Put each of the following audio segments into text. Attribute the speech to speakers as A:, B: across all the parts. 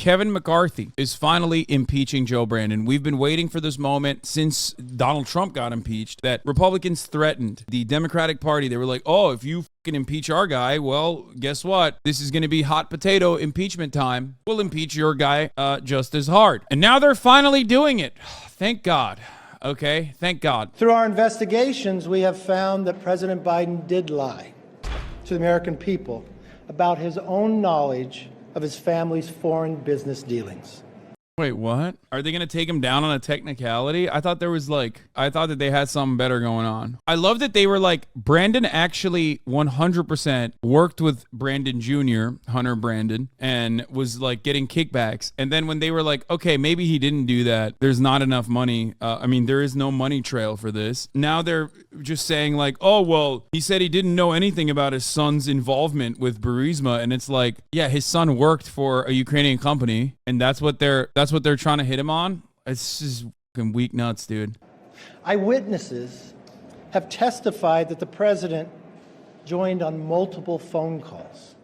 A: Kevin McCarthy is finally impeaching Joe Brandon. We've been waiting for this moment since Donald Trump got impeached, that Republicans threatened the Democratic Party. They were like, oh, if you fucking impeach our guy, well, guess what? This is going to be hot potato impeachment time. We'll impeach your guy just as hard. And now they're finally doing it. Thank God. Okay, thank God.
B: Through our investigations, we have found that President Biden did lie to the American people about his own knowledge of his family's foreign business dealings.
A: Wait, what? Are they going to take him down on a technicality? I thought that they had something better going on. I love that they were like, Brandon actually 100% worked with Brandon Jr., Hunter Brandon, and was like getting kickbacks. And then when they were like, okay, maybe he didn't do that, there's not enough money. There is no money trail for this. Now they're just saying like, oh, well, he said he didn't know anything about his son's involvement with Burisma. And it's like, yeah, his son worked for a Ukrainian company, and that's what they're trying to hit him on. It's just fucking weak nuts, dude.
B: Eyewitnesses have testified that the president joined on multiple phone calls.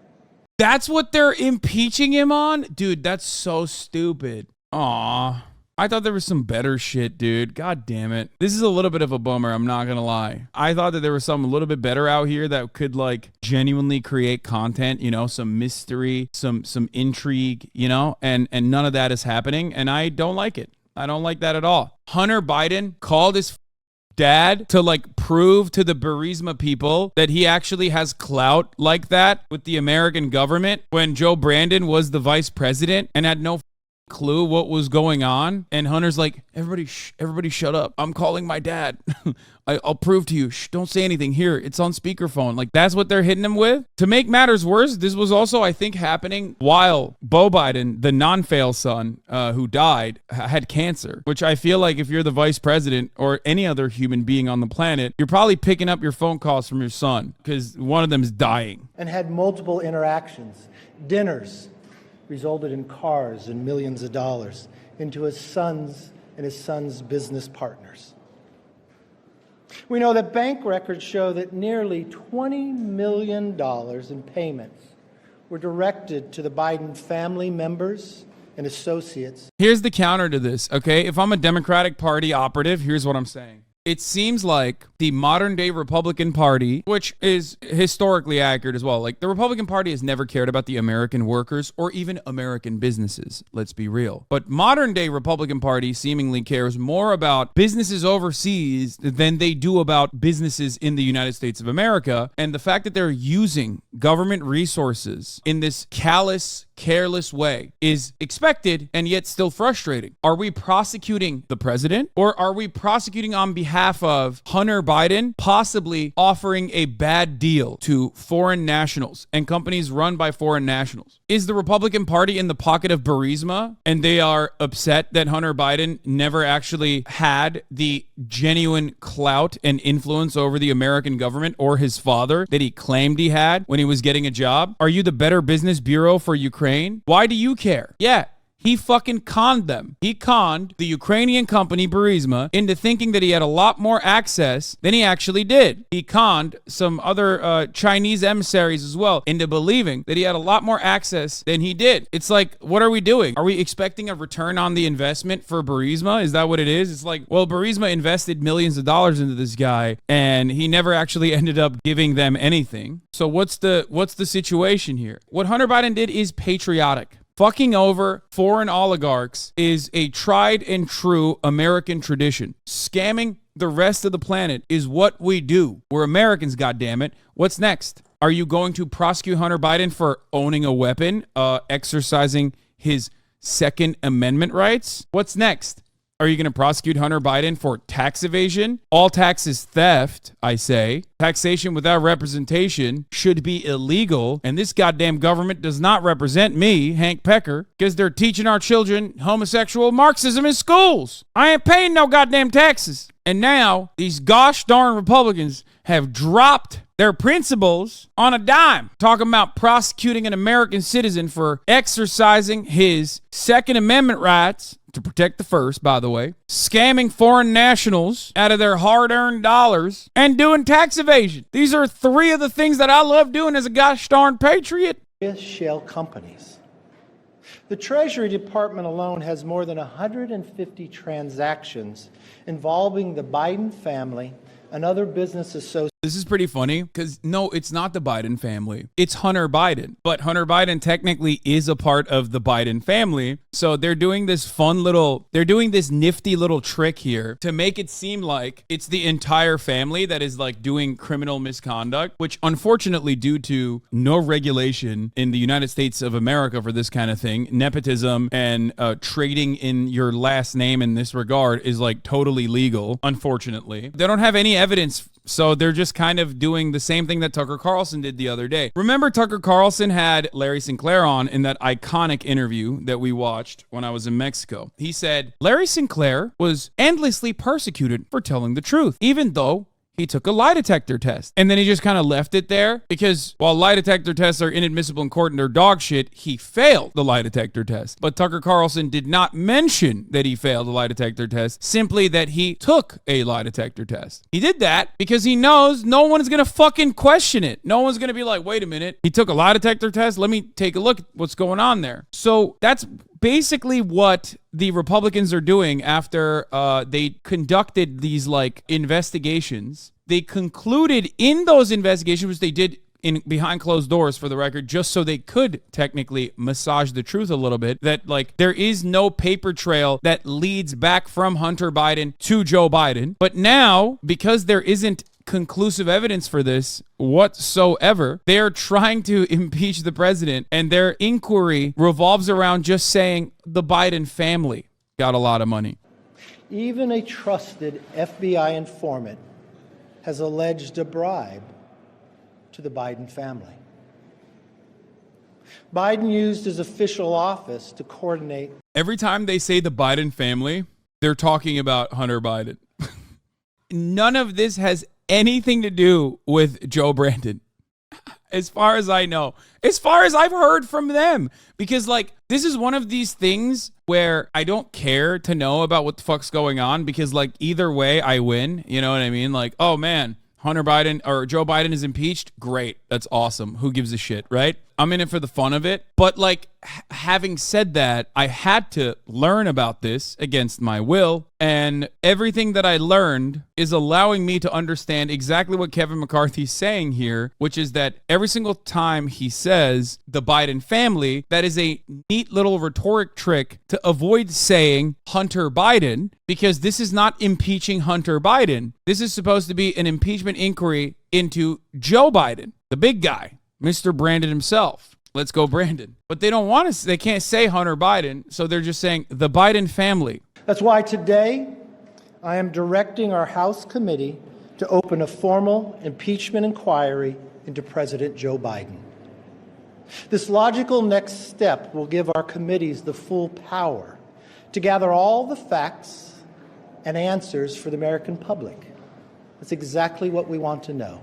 A: That's what they're impeaching him on? Dude, that's so stupid. Aw. I thought there was some better shit, dude. God damn it. This is a little bit of a bummer, I'm not gonna lie. I thought that there was something a little bit better out here that could like genuinely create content, you know, some mystery, some intrigue, you know, and none of that is happening, and I don't like it. I don't like that at all. Hunter Biden called his dad to like prove to the Burisma people that he actually has clout like that with the American government when Joe Brandon was the vice president and had no clue what was going on. And Hunter's like, everybody shut up, I'm calling my dad. I'll prove to you. Shh, don't say anything. Here, it's on speakerphone. Like, that's what they're hitting him with. To make matters worse, this was also, I think, happening while Beau Biden, the non-fail son who died, had cancer, which I feel like if you're the vice president or any other human being on the planet, you're probably picking up your phone calls from your son because one of them is dying.
B: And had multiple interactions, dinners, resulted in cars and millions of dollars into his son's and his son's business partners. We know that bank records show that nearly $20 million in payments were directed to the Biden family members and associates.
A: Here's the counter to this, okay? If I'm a Democratic Party operative, here's what I'm saying. It seems like the modern day Republican Party, which is historically accurate as well, like the Republican Party has never cared about the American workers or even American businesses, let's be real. But modern day Republican Party seemingly cares more about businesses overseas than they do about businesses in the United States of America. And the fact that they're using government resources in this callous, careless way is expected and yet still frustrating. Are we prosecuting the president, or are we prosecuting on behalf of Hunter Biden possibly offering a bad deal to foreign nationals and companies run by foreign nationals? Is the Republican Party in the pocket of Burisma and they are upset that Hunter Biden never actually had the genuine clout and influence over the American government or his father that he claimed he had when he was getting a job? Are you the Better Business Bureau for Ukraine? Why do you care? Yeah. He fucking conned them. He conned the Ukrainian company Burisma into thinking that he had a lot more access than he actually did. He conned some other Chinese emissaries as well into believing that he had a lot more access than he did. It's like, what are we doing? Are we expecting a return on the investment for Burisma? Is that what it is? It's like, well, Burisma invested millions of dollars into this guy and he never actually ended up giving them anything. So what's the situation here? What Hunter Biden did is patriotic. Fucking over foreign oligarchs is a tried and true American tradition. Scamming the rest of the planet is what we do. We're Americans, goddammit. What's next? Are you going to prosecute Hunter Biden for owning a weapon, exercising his Second Amendment rights? What's next? Are you going to prosecute Hunter Biden for tax evasion? All tax is theft, I say. Taxation without representation should be illegal. And this goddamn government does not represent me, Hank Pecker, because they're teaching our children homosexual Marxism in schools. I ain't paying no goddamn taxes. And now these gosh darn Republicans have dropped their principles on a dime, talking about prosecuting an American citizen for exercising his Second Amendment rights, to protect the first, by the way, scamming foreign nationals out of their hard-earned dollars, and doing tax evasion. These are three of the things that I love doing as a gosh darn patriot.
B: Shell companies The Treasury Department alone has more than 150 transactions involving the Biden family and other business associates.
A: This is pretty funny because no, it's not the Biden family. It's Hunter Biden. But Hunter Biden technically is a part of the Biden family. So they're doing this nifty little trick here to make it seem like it's the entire family that is like doing criminal misconduct, which unfortunately, due to no regulation in the United States of America for this kind of thing, nepotism and trading in your last name in this regard is like totally legal, unfortunately. They don't have any evidence. So they're just kind of doing the same thing that Tucker Carlson did the other day. Remember, Tucker Carlson had Larry Sinclair on in that iconic interview that we watched when I was in Mexico. He said Larry Sinclair was endlessly persecuted for telling the truth, even though he took a lie detector test. And then he just kind of left it there because while lie detector tests are inadmissible in court and they're dog shit, he failed the lie detector test. But Tucker Carlson did not mention that he failed the lie detector test, simply that he took a lie detector test. He did that because he knows no one is going to fucking question it. No one's going to be like, wait a minute, he took a lie detector test? Let me take a look at what's going on there. So that's basically what the Republicans are doing after they conducted these like investigations. They concluded in those investigations, which they did in behind closed doors for the record, just so they could technically massage the truth a little bit, that like there is no paper trail that leads back from Hunter Biden to Joe Biden. But now, because there isn't conclusive evidence for this whatsoever, they're trying to impeach the president, and their inquiry revolves around just saying the Biden family got a lot of money.
B: Even a trusted FBI informant has alleged a bribe to the Biden family. Biden used his official office to coordinate.
A: Every time they say the Biden family, they're talking about Hunter Biden. None of this has anything to do with Joe Brandon, as far as I know, as far as I've heard from them, because like this is one of these things where I don't care to know about what the fuck's going on, because like either way I win, you know what I mean? Like, oh man, Hunter Biden or Joe Biden is impeached. Great. That's awesome. Who gives a shit, right? I'm in it for the fun of it. But like having said that, I had to learn about this against my will. And everything that I learned is allowing me to understand exactly what Kevin McCarthy's saying here, which is that every single time he says the Biden family, that is a neat little rhetoric trick to avoid saying Hunter Biden, because this is not impeaching Hunter Biden. This is supposed to be an impeachment inquiry into Joe Biden, the big guy, Mr. Brandon himself. Let's go, Brandon. But they don't want to, they can't say Hunter Biden, so they're just saying the Biden family.
B: That's why today I am directing our House committee to open a formal impeachment inquiry into President Joe Biden. This logical next step will give our committees the full power to gather all the facts and answers for the American public. That's exactly what we want to know,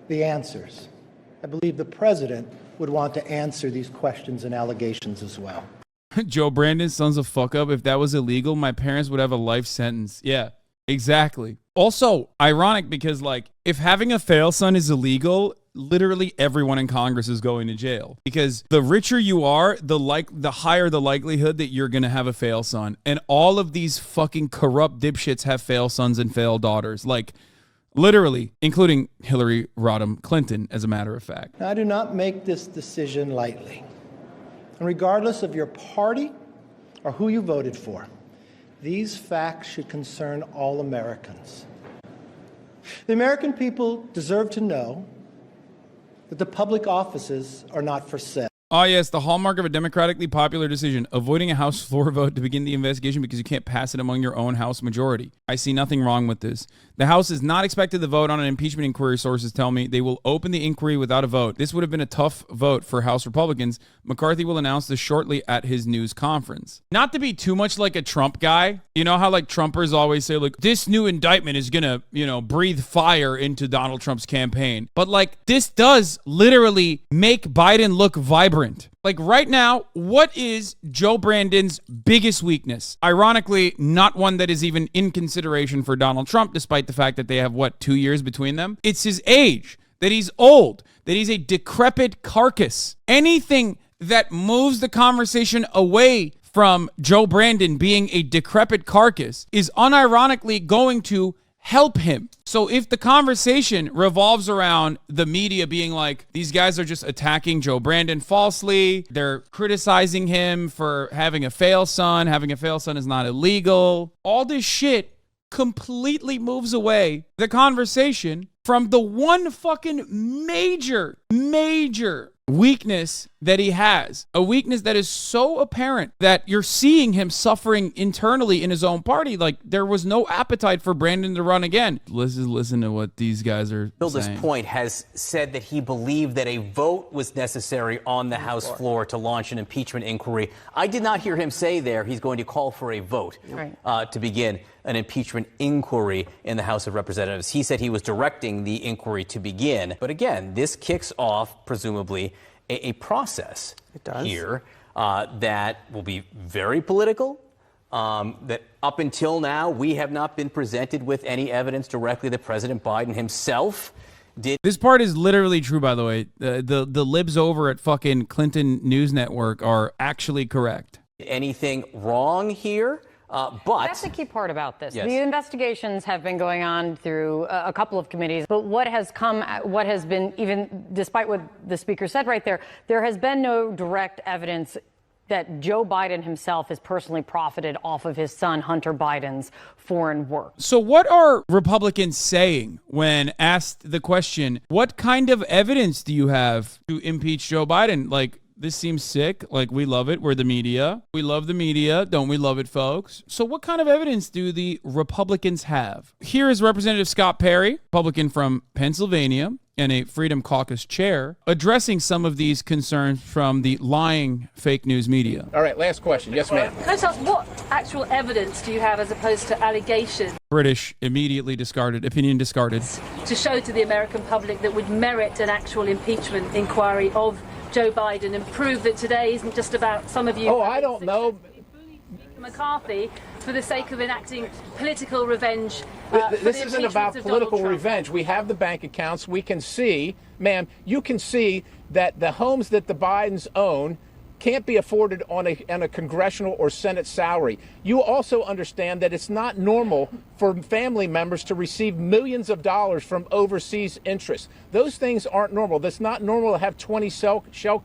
B: the answers. I believe the president would want to answer these questions and allegations as well.
A: Joe Brandon, sons of fuck up. If that was illegal, my parents would have a life sentence. Yeah, exactly. Also, ironic because like if having a fail son is illegal, literally everyone in Congress is going to jail, because the richer you are, the higher the likelihood that you're going to have a fail son. And all of these fucking corrupt dipshits have fail sons and fail daughters. Like literally, including Hillary Rodham Clinton, as a matter of fact.
B: Now, I do not make this decision lightly. And regardless of your party or who you voted for, these facts should concern all Americans. The American people deserve to know that the public offices are not for sale.
A: Oh, yes, the hallmark of a democratically popular decision, avoiding a House floor vote to begin the investigation because you can't pass it among your own House majority. I see nothing wrong with this. The House is not expected to vote on an impeachment inquiry, sources tell me. They will open the inquiry without a vote. This would have been a tough vote for House Republicans. McCarthy will announce this shortly at his news conference. Not to be too much like a Trump guy. You know how like Trumpers always say, like, this new indictment is gonna, breathe fire into Donald Trump's campaign. But like, this does literally make Biden look vibrant. Like right now, what is Joe Brandon's biggest weakness? Ironically, not one that is even in consideration for Donald Trump, despite the fact that they have, 2 years between them? It's his age, that he's old, that he's a decrepit carcass. Anything that moves the conversation away from Joe Brandon being a decrepit carcass is unironically going to help him. So if the conversation revolves around the media being like, these guys are just attacking Joe Brandon falsely, they're criticizing him for having a fail son is not illegal, all this shit completely moves away the conversation from the one fucking major weakness that he has, a weakness that is so apparent that you're seeing him suffering internally in his own party. Like, there was no appetite for Brandon to run again. Let's just listen to what these guys are
C: Hilda's
A: saying.
C: Point has said that he believed that a vote was necessary on the House floor to launch an impeachment inquiry. I did not hear him say there he's going to call for a vote to begin an impeachment inquiry in the House of Representatives. He said he was directing the inquiry to begin. But again, this kicks off, presumably, a process here that will be very political, that up until now, we have not been presented with any evidence directly that President Biden himself did.
A: This part is literally true, by the way. The libs over at fucking Clinton News Network are actually correct.
C: Anything wrong here? But
D: that's the key part about this. Yes. The investigations have been going on through a couple of committees, but what has been, even despite what the speaker said right there has been no direct evidence that Joe Biden himself has personally profited off of his son Hunter Biden's foreign work.
A: So what are Republicans saying when asked the question, what kind of evidence do you have to impeach Joe Biden? Like, this seems sick. Like, we love it. We're the media. We love the media. Don't we love it, folks? So what kind of evidence do the Republicans have? Here is Representative Scott Perry, Republican from Pennsylvania and a Freedom Caucus chair, addressing some of these concerns from the lying fake news media.
E: All right, last question. Yes, ma'am.
F: Can I ask, what actual evidence do you have as opposed to allegations?
A: British immediately discarded, opinion discarded.
F: To show to the American public that would merit an actual impeachment inquiry of Joe Biden and prove that today isn't just about some of you.
E: Oh, I don't know.
F: McCarthy for the sake of enacting political revenge.
E: This isn't about political revenge. We have the bank accounts. We can see, ma'am, you can see that the homes that the Bidens own can't be afforded on a congressional or Senate salary. You also understand that it's not normal for family members to receive millions of dollars from overseas interests. Those things aren't normal. That's not normal to have 20 shell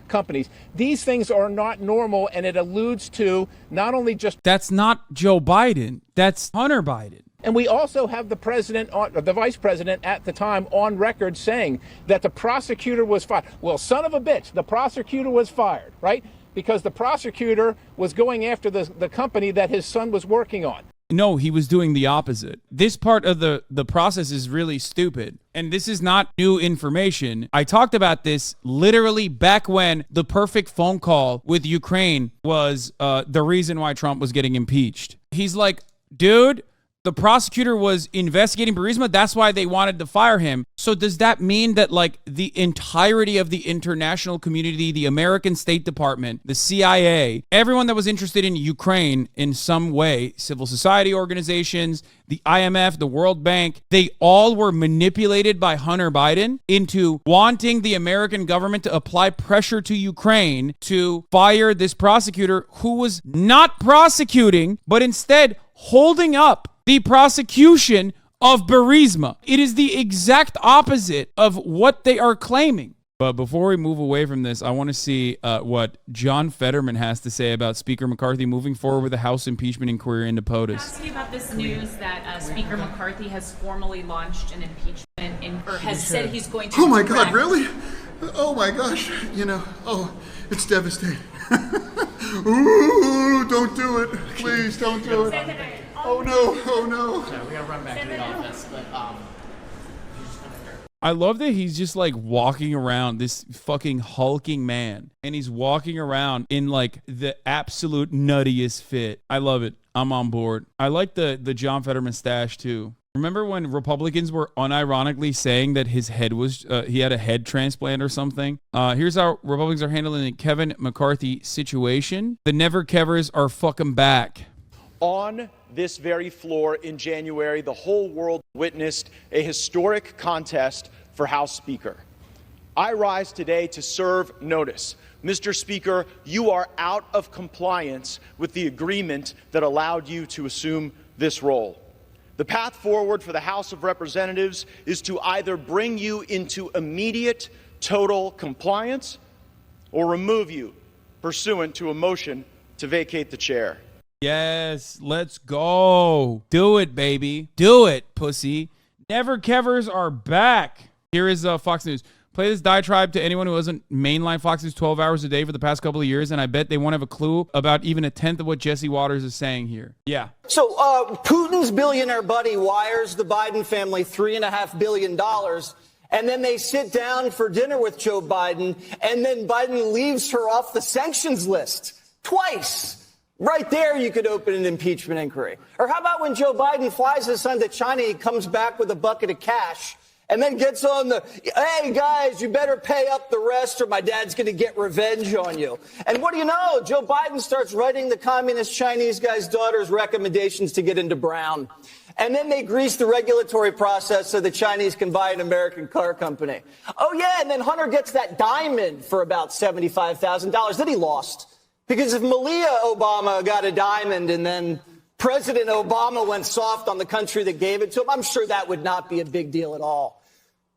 E: companies. These things are not normal, and it alludes to not only just...
A: That's not Joe Biden. That's Hunter Biden.
E: And we also have the president, the vice president at the time, on record saying that the prosecutor was fired. Well, son of a bitch, the prosecutor was fired, right? Because the prosecutor was going after the company that his son was working on.
A: No, he was doing the opposite. This part of the process is really stupid. And this is not new information. I talked about this literally back when the perfect phone call with Ukraine was the reason why Trump was getting impeached. He's like, dude, the prosecutor was investigating Burisma. That's why they wanted to fire him. So does that mean that, like, the entirety of the international community, the American State Department, the CIA, everyone that was interested in Ukraine in some way, civil society organizations, the IMF, the World Bank, they all were manipulated by Hunter Biden into wanting the American government to apply pressure to Ukraine to fire this prosecutor who was not prosecuting, but instead holding up the prosecution of Burisma. It is the exact opposite of what they are claiming. But before we move away from this, I want to see what John Fetterman has to say about Speaker McCarthy moving forward with the House impeachment inquiry into POTUS.
G: Ask you about this news that Speaker McCarthy has formally launched an impeachment or has said he's going to.
H: Oh my God, really? Oh my gosh, it's devastating. Ooh, don't do it. Please don't do it. Oh no.
I: Sorry, we gotta run back to the office, but
A: I love that he's just like walking around, this fucking hulking man, and he's walking around in like the absolute nuttiest fit. I love it. I'm on board. I like the John Fetterman stash too. Remember when Republicans were unironically saying that his head was, he had a head transplant or something? Here's how Republicans are handling the Kevin McCarthy situation. The Never Kevers are fucking back.
J: On this very floor in January, the whole world witnessed a historic contest for House Speaker. I rise today to serve notice Mr. Speaker, you are out of compliance with the agreement that allowed you to assume this role. The path forward for the House of Representatives is to either bring you into immediate total compliance or remove you pursuant to a motion to vacate the chair.
A: Yes, let's go. Do it, baby. Do it, pussy. Never Kevers are back. Here is Fox News. Play this diatribe to anyone who hasn't mainline Fox News 12 hours a day for the past couple of years, and I bet they won't have a clue about even a tenth of what Jesse Waters is saying here. Yeah.
K: So Putin's billionaire buddy wires the Biden family $3.5 billion, and then they sit down for dinner with Joe Biden, and then Biden leaves her off the sanctions list twice. Right there, you could open an impeachment inquiry. Or how about when Joe Biden flies his son to China, he comes back with a bucket of cash, and then gets on the, hey, guys, you better pay up the rest or my dad's going to get revenge on you. And what do you know? Joe Biden starts writing the communist Chinese guy's daughter's recommendations to get into Brown. And then they grease the regulatory process so the Chinese can buy an American car company. Oh, yeah, and then Hunter gets that diamond for about $75,000 that he lost. Because if Malia Obama got a diamond and then President Obama went soft on the country that gave it to him, I'm sure that would not be a big deal at all.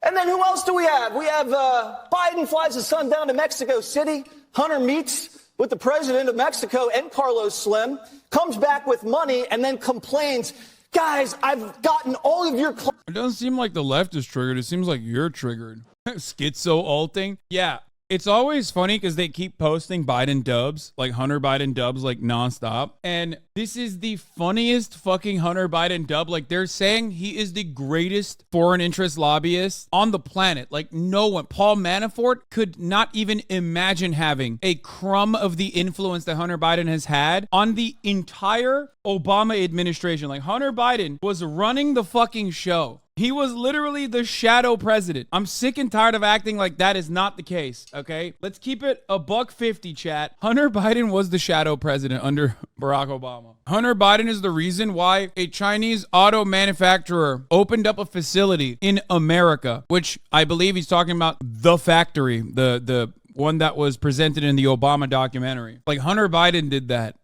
K: And then who else do we have? We have Biden flies his son down to Mexico City. Hunter meets with the president of Mexico and Carlos Slim, comes back with money, and then complains, guys, I've gotten all of your...
A: It doesn't seem like the left is triggered. It seems like you're triggered. Schizo-alting. Yeah. It's always funny because they keep posting Biden dubs, like Hunter Biden dubs, like nonstop. And this is the funniest fucking Hunter Biden dub. Like they're saying he is the greatest foreign interest lobbyist on the planet. Like no one, Paul Manafort could not even imagine having a crumb of the influence that Hunter Biden has had on the entire Obama administration. Like Hunter Biden was running the fucking show. He was literally the shadow president. I'm sick and tired of acting like that is not the case, okay? Let's keep it $150, chat. Hunter Biden was the shadow president under Barack Obama. Hunter Biden is the reason why a Chinese auto manufacturer opened up a facility in America, which I believe he's talking about the factory, the one that was presented in the Obama documentary. Like Hunter Biden did that.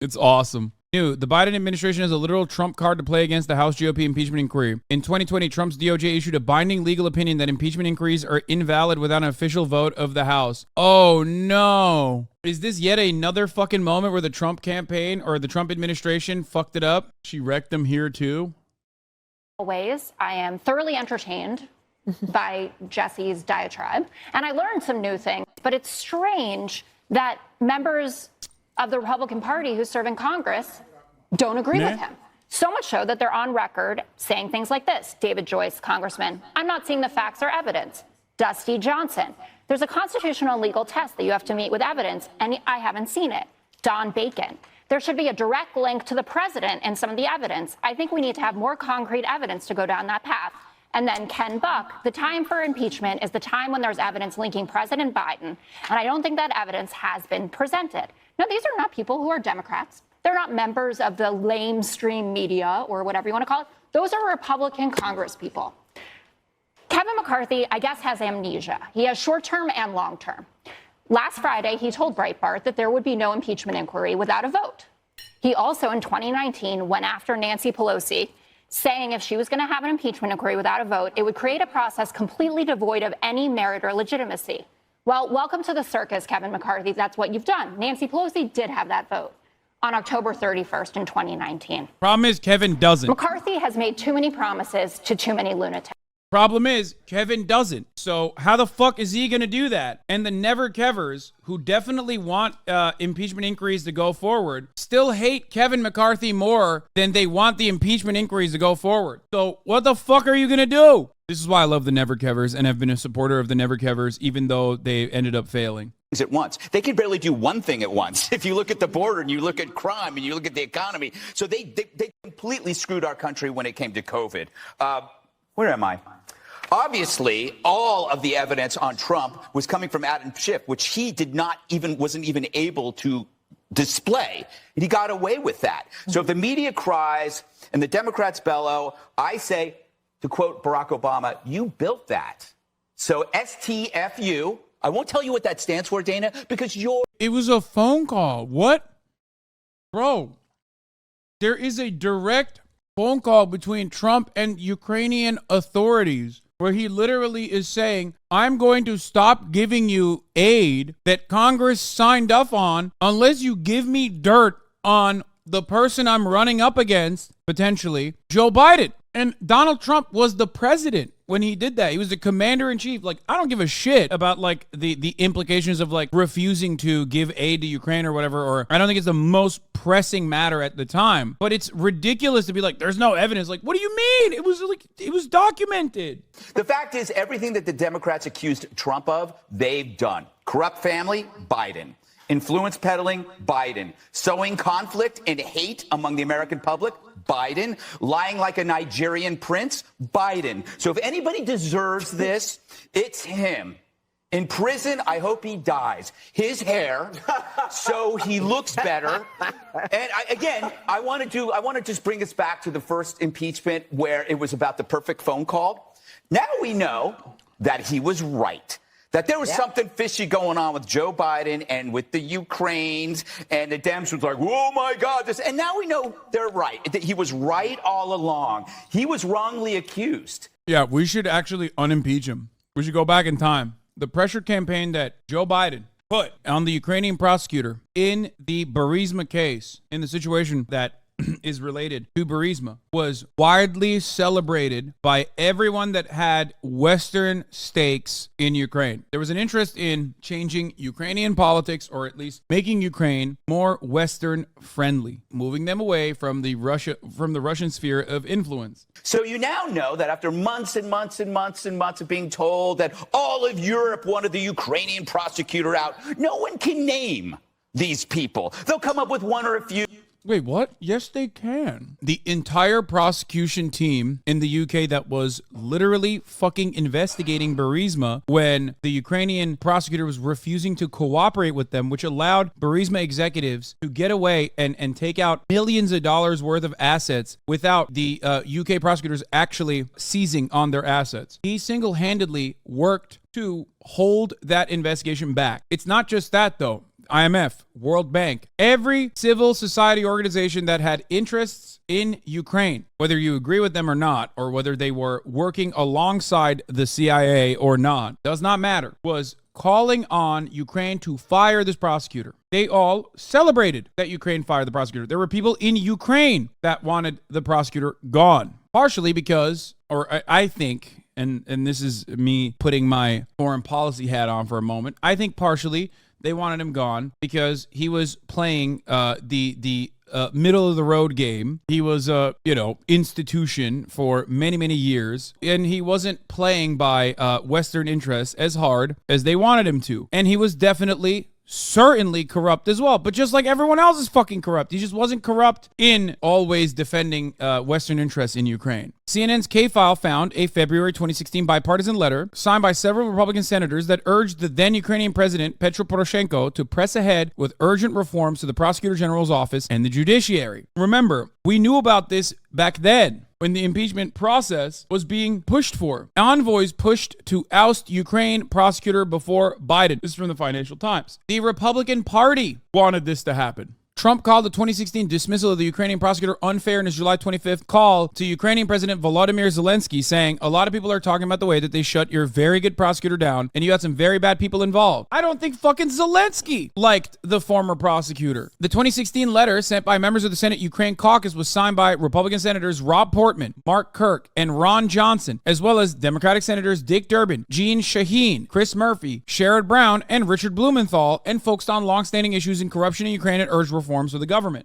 A: It's awesome. The Biden administration has a literal trump card to play against the House GOP impeachment inquiry. In 2020, Trump's DOJ issued a binding legal opinion that impeachment inquiries are invalid without an official vote of the House. Oh, no. Is this yet another fucking moment where the Trump campaign or the Trump administration fucked it up? She wrecked them here, too.
L: Ways, I am thoroughly entertained by Jesse's diatribe, and I learned some new things. But it's strange that members of the Republican Party who serve in Congress don't agree with him. So much so that they're on record saying things like this. David Joyce, Congressman, I'm not seeing the facts or evidence. Dusty Johnson, there's a constitutional and legal test that you have to meet with evidence, and I haven't seen it. Don Bacon, there should be a direct link to the president and some of the evidence. I think we need to have more concrete evidence to go down that path. And then Ken Buck, the time for impeachment is the time when there's evidence linking President Biden. And I don't think that evidence has been presented. Now, these are not people who are Democrats. They're not members of the lamestream media or whatever you want to call it. Those are Republican Congress people. Kevin McCarthy, I guess, has amnesia. He has short-term and long-term. Last Friday, he told Breitbart that there would be no impeachment inquiry without a vote. He also, in 2019, went after Nancy Pelosi, saying if she was going to have an impeachment inquiry without a vote, it would create a process completely devoid of any merit or legitimacy. Well, welcome to the circus, Kevin McCarthy. That's what you've done. Nancy Pelosi did have that vote on October 31st in 2019.
A: Problem is, Kevin doesn't.
L: McCarthy has made too many promises to too many lunatics.
A: Problem is, Kevin doesn't. So how the fuck is he going to do that? And the Never Kevers, who definitely want impeachment inquiries to go forward, still hate Kevin McCarthy more than they want the impeachment inquiries to go forward. So what the fuck are you going to do? This is why I love the Never Kevers and have been a supporter of the Never Kevers, even though they ended up failing.
M: At once. They can barely do one thing at once. If you look at the border and you look at crime and you look at the economy. So they completely screwed our country when it came to COVID. Where am I? Obviously, all of the evidence on Trump was coming from Adam Schiff, which he wasn't even able to display. And he got away with that. So if the media cries and the Democrats bellow, I say, to quote Barack Obama, you built that. So STFU, I won't tell you what that stands for, Dana, because
A: It was a phone call. What? Bro, there is a direct phone call between Trump and Ukrainian authorities where he literally is saying, I'm going to stop giving you aid that Congress signed up on unless you give me dirt on the person I'm running up against, potentially, Joe Biden. And Donald Trump was the president when he did that. He was the commander in chief. Like, I don't give a shit about like the implications of like refusing to give aid to Ukraine or whatever, or I don't think it's the most pressing matter at the time. But it's ridiculous to be like, there's no evidence. Like, what do you mean? It was documented.
M: The fact is, everything that the Democrats accused Trump of, they've done. Corrupt family, Biden. Influence peddling, Biden. Sowing conflict and hate among the American public, Biden. Lying like a Nigerian prince, Biden. So if anybody deserves this, it's him. In prison, I hope he dies. His hair, so he looks better. And I want to just bring us back to the first impeachment where it was about the perfect phone call. Now we know that he was right. That there was something fishy going on with Joe Biden and with the Ukraines, and the Dems was like, oh my God, this. And now we know they're right. That he was right all along. He was wrongly accused.
A: Yeah, we should actually unimpeach him. We should go back in time. The pressure campaign that Joe Biden put on the Ukrainian prosecutor in the Burisma case, in the situation that is related to Burisma, was widely celebrated by everyone that had Western stakes in Ukraine. There was an interest in changing Ukrainian politics, or at least making Ukraine more Western friendly, moving them away from the Russian sphere of influence.
M: So you now know that after months and months and months and months of being told that all of Europe wanted the Ukrainian prosecutor out, no one can name these people. They'll come up with one or a few.
A: Wait, what? Yes, they can. The entire prosecution team in the UK that was literally fucking investigating Burisma when the Ukrainian prosecutor was refusing to cooperate with them, which allowed Burisma executives to get away and take out millions of dollars worth of assets without the UK prosecutors actually seizing on their assets. He single-handedly worked to hold that investigation back. It's not just that, though. IMF, World Bank, every civil society organization that had interests in Ukraine, whether you agree with them or not, or whether they were working alongside the CIA or not, does not matter, was calling on Ukraine to fire this prosecutor. They all celebrated that Ukraine fired the prosecutor. There were people in Ukraine that wanted the prosecutor gone, partially because, or I think, and this is me putting my foreign policy hat on for a moment, I think partially they wanted him gone because he was playing the middle of the road game. He was a institution for many, many years, and he wasn't playing by Western interests as hard as they wanted him to. And he was certainly corrupt as well, but just like everyone else is fucking corrupt. He just wasn't corrupt in always defending Western interests in Ukraine. CNN's K-File found a February 2016 bipartisan letter signed by several Republican senators that urged the then Ukrainian president Petro Poroshenko to press ahead with urgent reforms to the Prosecutor General's office and the judiciary. Remember, we knew about this back then when the impeachment process was being pushed for. Envoys pushed to oust Ukraine prosecutor before Biden. This is from the Financial Times. The Republican Party wanted this to happen. Trump called the 2016 dismissal of the Ukrainian prosecutor unfair in his July 25th call to Ukrainian President Volodymyr Zelensky, saying, a lot of people are talking about the way that they shut your very good prosecutor down and you had some very bad people involved. I don't think fucking Zelensky liked the former prosecutor. The 2016 letter sent by members of the Senate Ukraine caucus was signed by Republican Senators Rob Portman, Mark Kirk, and Ron Johnson, as well as Democratic Senators Dick Durbin, Jeanne Shaheen, Chris Murphy, Sherrod Brown, and Richard Blumenthal, and focused on longstanding issues in corruption in Ukraine and urged reforms of the government.